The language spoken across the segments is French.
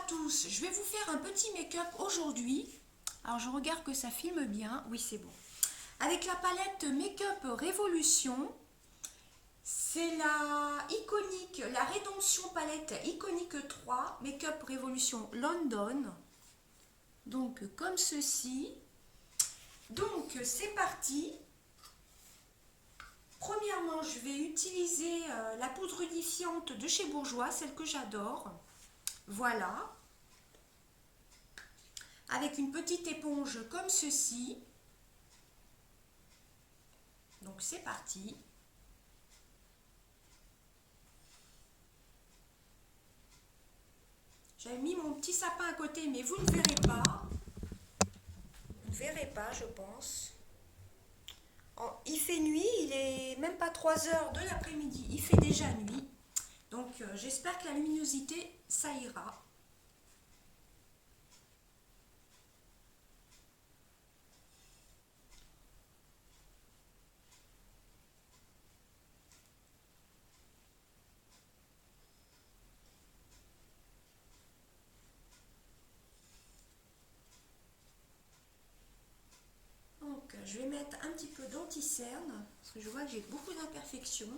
tous, je vais vous faire un petit make-up aujourd'hui. Alors je regarde que ça filme bien, oui c'est bon. Avec la palette Make-up Révolution, c'est la iconique, la Rédemption palette iconique 3, Make-up Révolution London. Donc comme ceci. Donc c'est parti. Premièrement, je vais utiliser la poudre unifiante de chez Bourjois, celle que j'adore. Voilà. Avec une petite éponge comme ceci. Donc c'est parti. J'avais mis mon petit sapin à côté, mais vous ne verrez pas. Vous ne verrez pas, je pense. Il fait nuit, il est même pas 3 heures de l'après-midi, il fait déjà nuit. Donc j'espère que la luminosité, ça ira. Donc je vais mettre un petit peu d'anti-cerne, parce que je vois que j'ai beaucoup d'imperfections.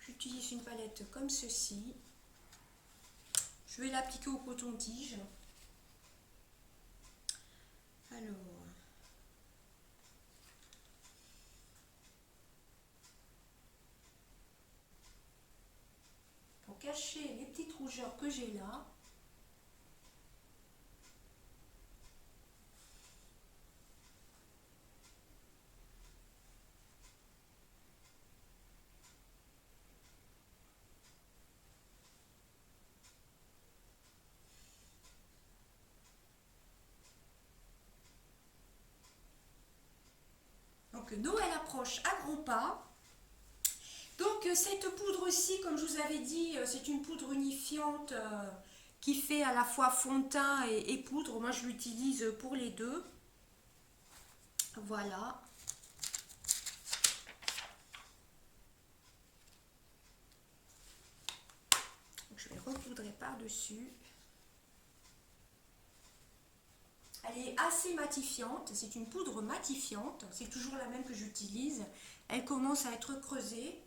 J'utilise une palette comme ceci. Je vais l'appliquer au coton-tige. Alors, pour cacher les petites rougeurs que j'ai là, donc Noël approche à grands pas. Donc cette poudre-ci, comme je vous avais dit, c'est une poudre unifiante qui fait à la fois fond de teint et poudre. Moi je l'utilise pour les deux. Voilà. Donc, je vais repoudrer par-dessus. Elle est assez matifiante, c'est une poudre matifiante, c'est toujours la même que j'utilise. Elle commence à être creusée.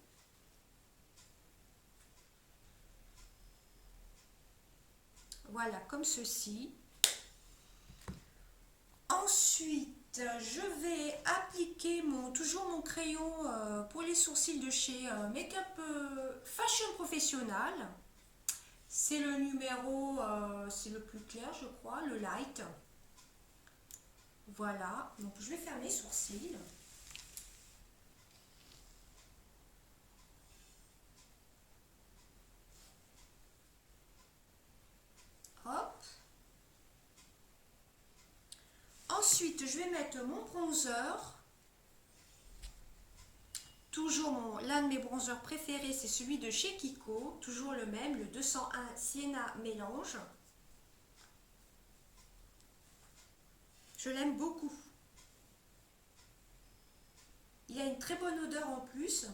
Voilà, comme ceci. Ensuite, je vais appliquer toujours mon crayon pour les sourcils de chez Make-up Fashion Professional. C'est le numéro, c'est le plus clair je crois, le light. Voilà, donc je vais faire mes sourcils. Hop. Ensuite, je vais mettre mon bronzer. Toujours l'un de mes bronzers préférés, c'est celui de chez Kiko. Toujours le même, le 201 Sienna Mélange. Je l'aime beaucoup. Il a une très bonne odeur en plus.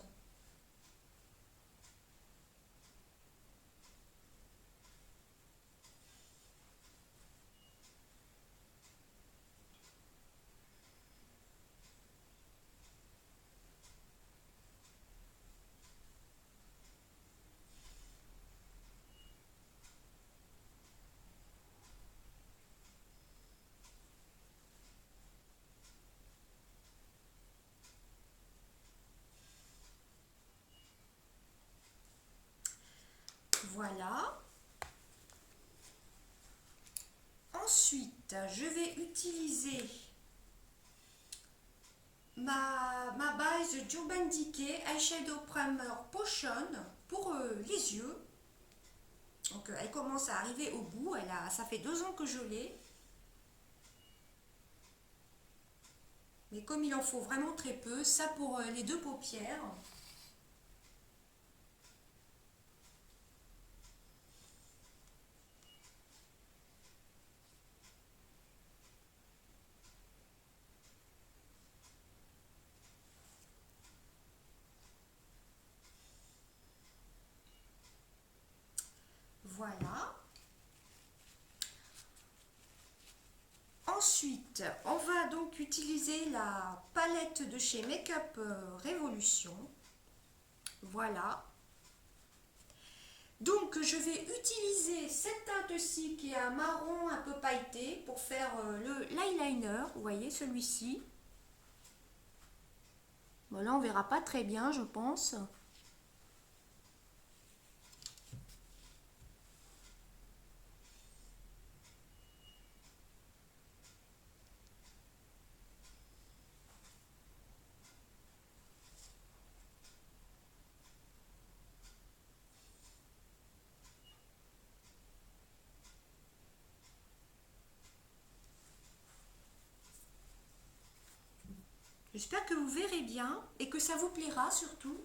Voilà. Ensuite, je vais utiliser ma base d'Urban Decay Eyeshadow Primer Potion pour les yeux. Donc elle commence à arriver au bout. Ça fait 2 ans que je l'ai. Mais comme il en faut vraiment très peu, ça pour les 2 paupières. Voilà. Ensuite, on va donc utiliser la palette de chez Makeup Révolution. Voilà. Donc, je vais utiliser cette teinte-ci qui est un marron un peu pailleté pour faire l'eyeliner. Vous voyez, celui-ci. Bon, là, on verra pas très bien, je pense. J'espère que vous verrez bien et que ça vous plaira surtout.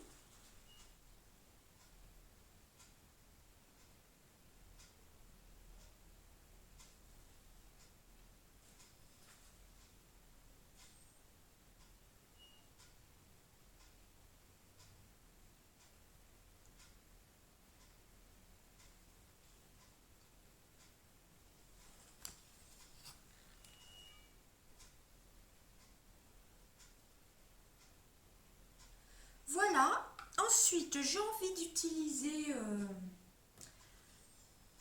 Voilà. Ensuite, j'ai envie d'utiliser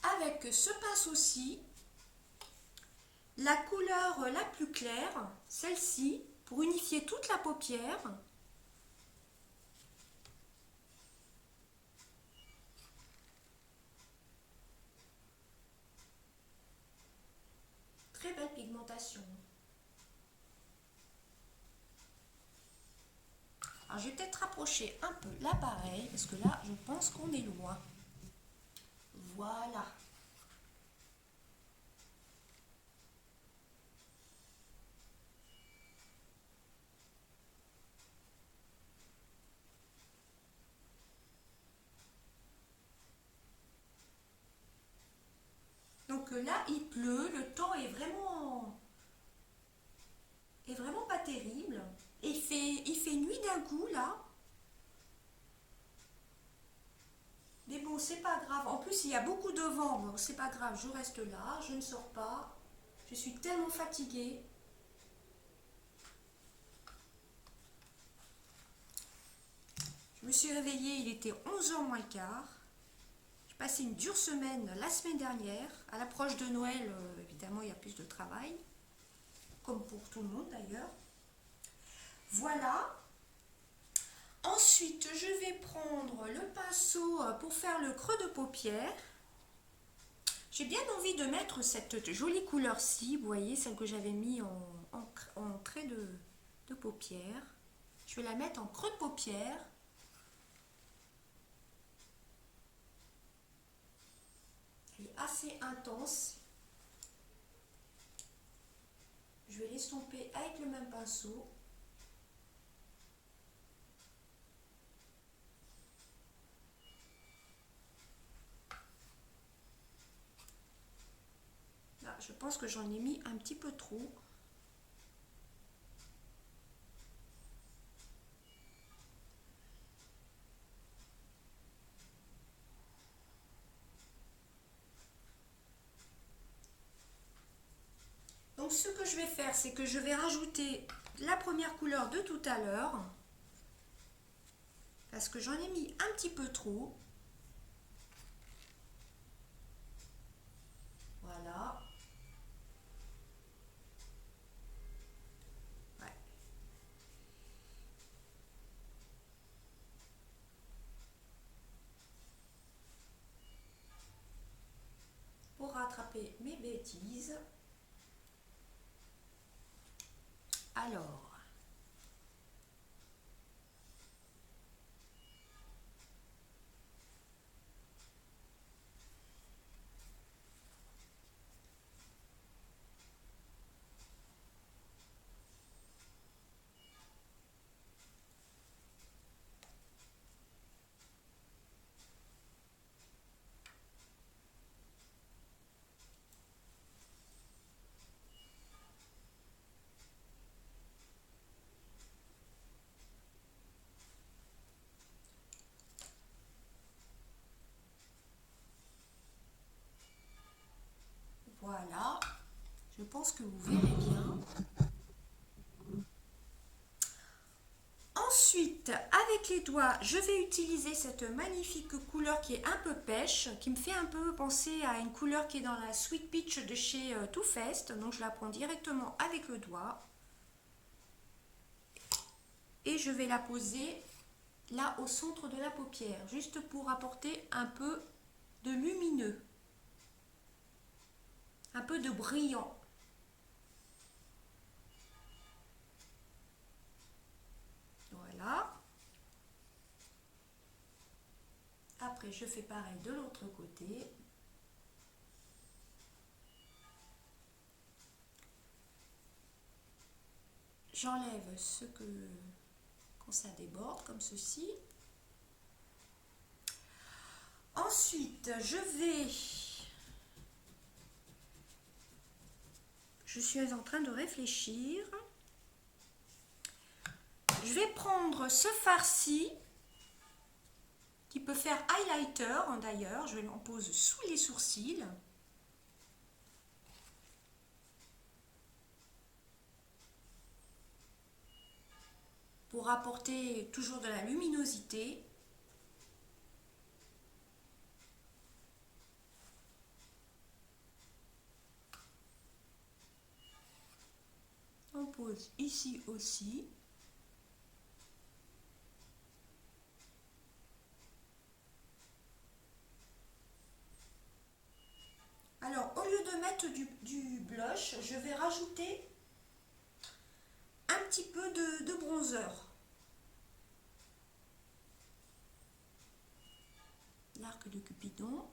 avec ce pinceau-ci la couleur la plus claire, celle-ci, pour unifier toute la paupière. Très belle pigmentation. Alors, je vais peut-être rapprocher un peu l'appareil parce que là, je pense qu'on est loin. Voilà. Donc là, il pleut, le temps est vraiment pas terrible. Et il fait nuit d'un coup là. Mais bon, c'est pas grave. En plus, il y a beaucoup de vent. Bon, c'est pas grave, je reste là, je ne sors pas. Je suis tellement fatiguée. Je me suis réveillée, il était 11h moins le quart. J'ai passé une dure semaine la semaine dernière. À l'approche de Noël, évidemment, il y a plus de travail. Comme pour tout le monde d'ailleurs. Voilà. Ensuite, je vais prendre le pinceau pour faire le creux de paupière. J'ai bien envie de mettre cette jolie couleur-ci, vous voyez, celle que j'avais mis en trait de paupière. Je vais la mettre en creux de paupière. Elle est assez intense. Je vais l'estomper avec le même pinceau. Là, je pense que j'en ai mis un petit peu trop. Donc ce que je vais faire, c'est que je vais rajouter la première couleur de tout à l'heure. Parce que j'en ai mis un petit peu trop. Voilà. Ouais. Pour rattraper mes bêtises. Alors, pense que vous verrez bien. Ensuite, avec les doigts, je vais utiliser cette magnifique couleur qui est un peu pêche, qui me fait un peu penser à une couleur qui est dans la Sweet Peach de chez Too Faced. Donc je la prends directement avec le doigt. Et je vais la poser là au centre de la paupière, juste pour apporter un peu de lumineux, un peu de brillant. Voilà. Après, je fais pareil de l'autre côté. J'enlève ce que quand ça déborde comme ceci. Ensuite, je suis en train de réfléchir. Je vais prendre ce farci qui peut faire highlighter d'ailleurs. Je l'en pose sous les sourcils. Pour apporter toujours de la luminosité. On pose ici aussi. Alors, au lieu de mettre du blush, je vais rajouter un petit peu de bronzer. L'arc de Cupidon.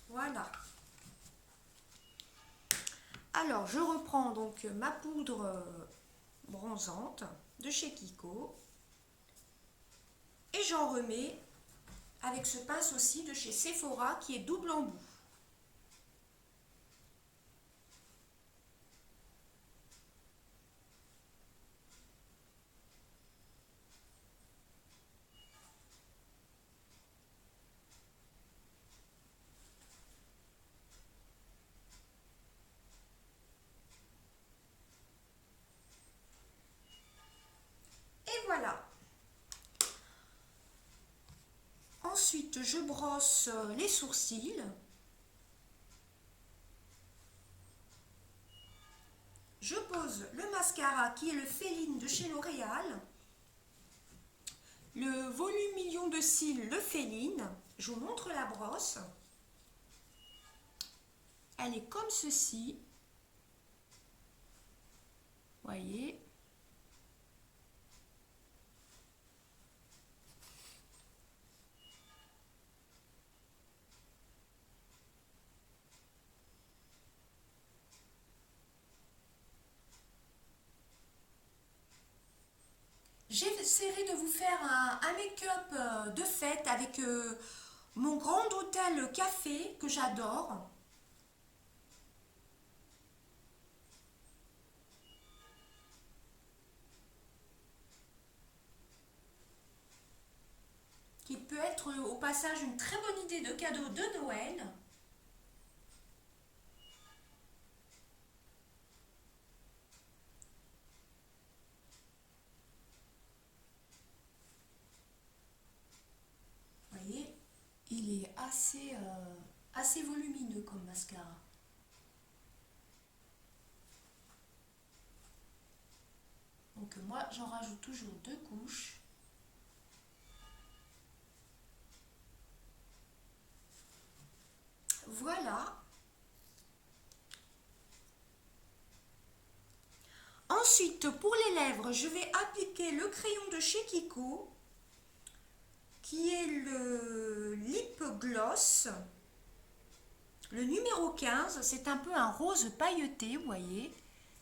Voilà. Alors, je reprends donc ma poudre bronzante de chez Kiko. Et j'en remets avec ce pince aussi de chez Sephora qui est double embout. Et voilà. Ensuite, je brosse les sourcils. Je pose le mascara qui est le Féline de chez L'Oréal. Le volume million de cils, le Féline. Je vous montre la brosse. Elle est comme ceci. Voyez. J'essaierai de vous faire un make-up de fête avec mon Grand Hôtel Café que j'adore. Qui peut être au passage une très bonne idée de cadeau de Noël. Vous voyez, il est assez volumineux comme mascara. Donc moi, j'en rajoute toujours 2 couches. Voilà. Ensuite, pour les lèvres, je vais appliquer le crayon de chez Kiko, qui est le Lip Gloss. Le numéro 15, c'est un peu un rose pailleté, vous voyez.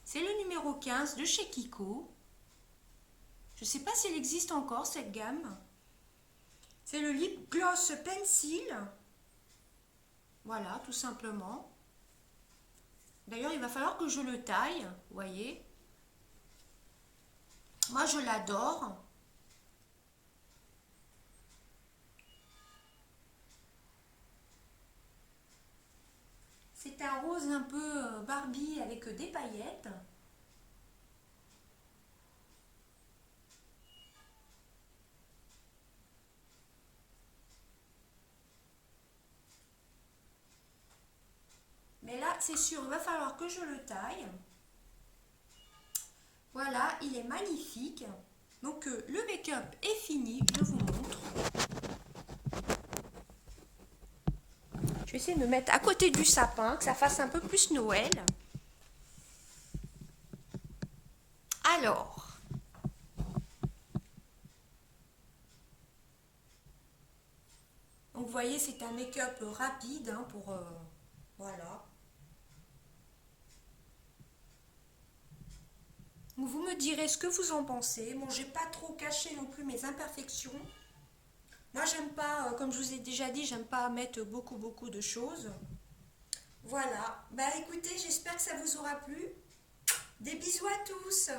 C'est le numéro 15 de chez Kiko. Je ne sais pas s'il existe encore, cette gamme. C'est le Lip Gloss Pencil. Voilà, tout simplement. D'ailleurs, il va falloir que je le taille, vous voyez. Moi, je l'adore. C'est un rose un peu Barbie avec des paillettes. Mais là, c'est sûr, il va falloir que je le taille. Voilà, il est magnifique. Donc le make-up est fini, je vous montre. Je vais essayer de me mettre à côté du sapin, que ça fasse un peu plus Noël. Alors, donc vous voyez, c'est un make-up rapide hein, pour... voilà. Donc vous me direz ce que vous en pensez. Bon, j'ai pas trop caché non plus mes imperfections. Moi, j'aime pas, comme je vous ai déjà dit, j'aime pas mettre beaucoup de choses. Voilà. Bah écoutez, j'espère que ça vous aura plu. Des bisous à tous.